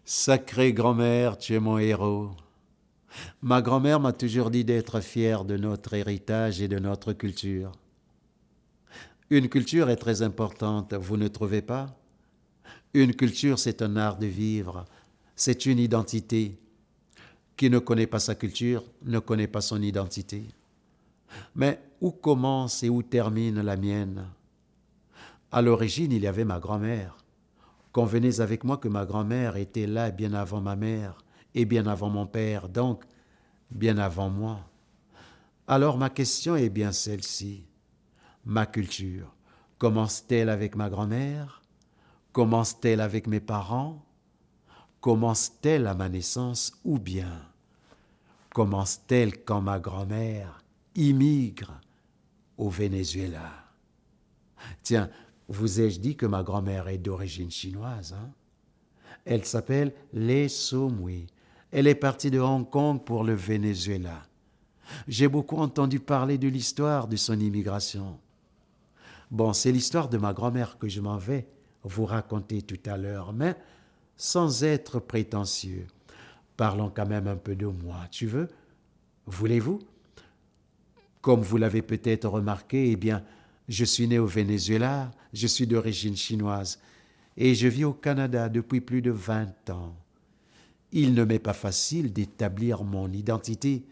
Sacrée grand-mère, tu es mon héros. Ma grand-mère m'a toujours dit d'être fier de notre héritage et de notre culture. Une culture est très importante, vous ne trouvez pas? Une culture, c'est un art de vivre, c'est une identité. Qui ne connaît pas sa culture ne connaît pas son identité. Mais où commence et où termine la mienne? À l'origine, il y avait ma grand-mère. Convenez avec moi que ma grand-mère était là bien avant ma mère et bien avant mon père, donc bien avant moi. Alors ma question est bien celle-ci. Ma culture commence-t-elle avec ma grand-mère? Commence-t-elle avec mes parents? Commence-t-elle à ma naissance ou bien commence-t-elle quand ma grand-mère immigre au Venezuela? Tiens, vous ai-je dit que ma grand-mère est d'origine chinoise, hein? Elle s'appelle Lee So-mui. Elle est partie de Hong Kong pour le Venezuela. J'ai beaucoup entendu parler de l'histoire de son immigration. Bon, c'est l'histoire de ma grand-mère que je m'en vais vous raconter tout à l'heure, mais sans être prétentieux. Parlons quand même un peu de moi, tu veux? Voulez-vous? Comme vous l'avez peut-être remarqué, eh bien, je suis né au Venezuela, je suis d'origine chinoise et je vis au Canada depuis plus de 20 ans. Il ne m'est pas facile d'établir mon identité,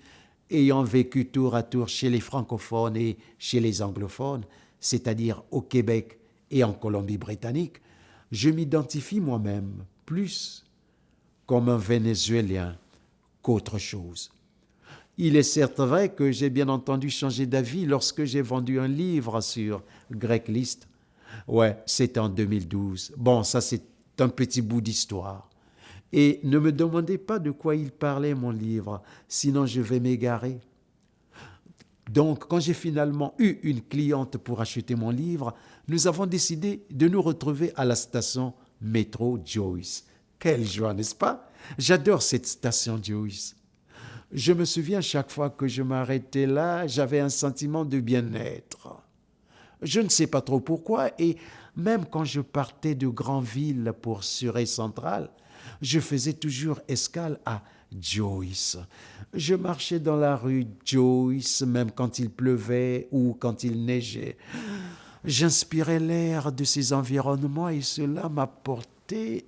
ayant vécu tour à tour chez les francophones et chez les anglophones, c'est-à-dire au Québec et en Colombie-Britannique. Je m'identifie moi-même plus comme un Vénézuélien qu'autre chose. Il est certes vrai que j'ai bien entendu changé d'avis lorsque j'ai vendu un livre sur Gracklist. Ouais, c'était en 2012. Bon, ça c'est un petit bout d'histoire. Et ne me demandez pas de quoi il parlait mon livre, sinon je vais m'égarer. Donc, quand j'ai finalement eu une cliente pour acheter mon livre, nous avons décidé de nous retrouver à la station métro Joyce. Quelle joie, n'est-ce pas? J'adore cette station Joyce. Je me souviens chaque fois que je m'arrêtais là, j'avais un sentiment de bien-être. Je ne sais pas trop pourquoi, et même quand je partais de Granville pour Surrey Central, je faisais toujours escale à Joyce. Je marchais dans la rue Joyce, même quand il pleuvait ou quand il neigeait. J'inspirais l'air de ces environnements et cela m'apportait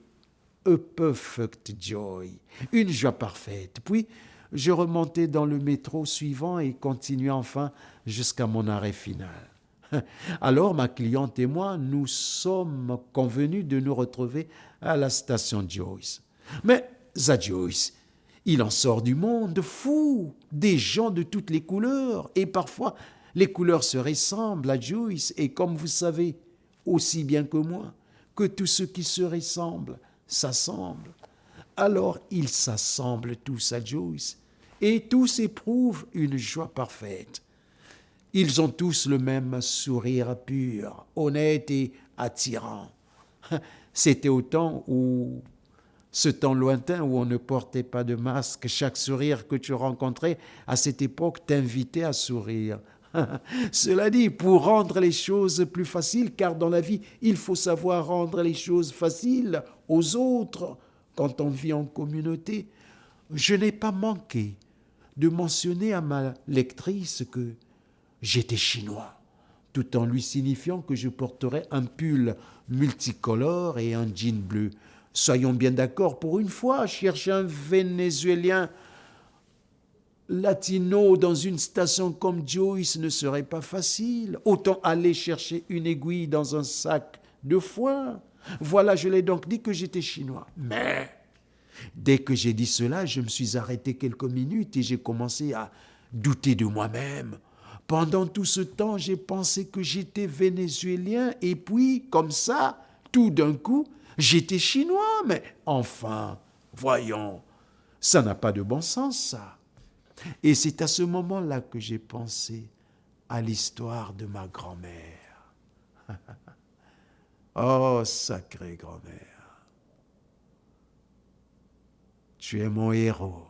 a perfect joy, une joie parfaite. Puis, je remontais dans le métro suivant et continuais enfin jusqu'à mon arrêt final. Alors ma cliente et moi, nous sommes convenus de nous retrouver à la station Joyce. Mais à Joyce, il en sort du monde fou, des gens de toutes les couleurs, et parfois les couleurs se ressemblent à Joyce, et comme vous savez aussi bien que moi, que tout ce qui se ressemble s'assemble. Alors ils s'assemblent tous à Joyce, et tous éprouvent une joie parfaite. Ils ont tous le même sourire pur, honnête et attirant. C'était au temps où, ce temps lointain où on ne portait pas de masque, chaque sourire que tu rencontrais à cette époque t'invitait à sourire. Cela dit, pour rendre les choses plus faciles, car dans la vie, il faut savoir rendre les choses faciles aux autres quand on vit en communauté, je n'ai pas manqué de mentionner à ma lectrice que j'étais chinois, tout en lui signifiant que je porterais un pull multicolore et un jean bleu. Soyons bien d'accord, pour une fois, chercher un Vénézuélien latino dans une station comme Joyce ne serait pas facile. Autant aller chercher une aiguille dans un sac de foin. Voilà, je l'ai donc dit que j'étais chinois. Mais dès que j'ai dit cela, je me suis arrêté quelques minutes et j'ai commencé à douter de moi-même. Pendant tout ce temps, j'ai pensé que j'étais vénézuélien et puis, comme ça, tout d'un coup, j'étais chinois. Mais enfin, voyons, ça n'a pas de bon sens, ça. Et c'est à ce moment-là que j'ai pensé à l'histoire de ma grand-mère. Oh, sacrée grand-mère, tu es mon héros.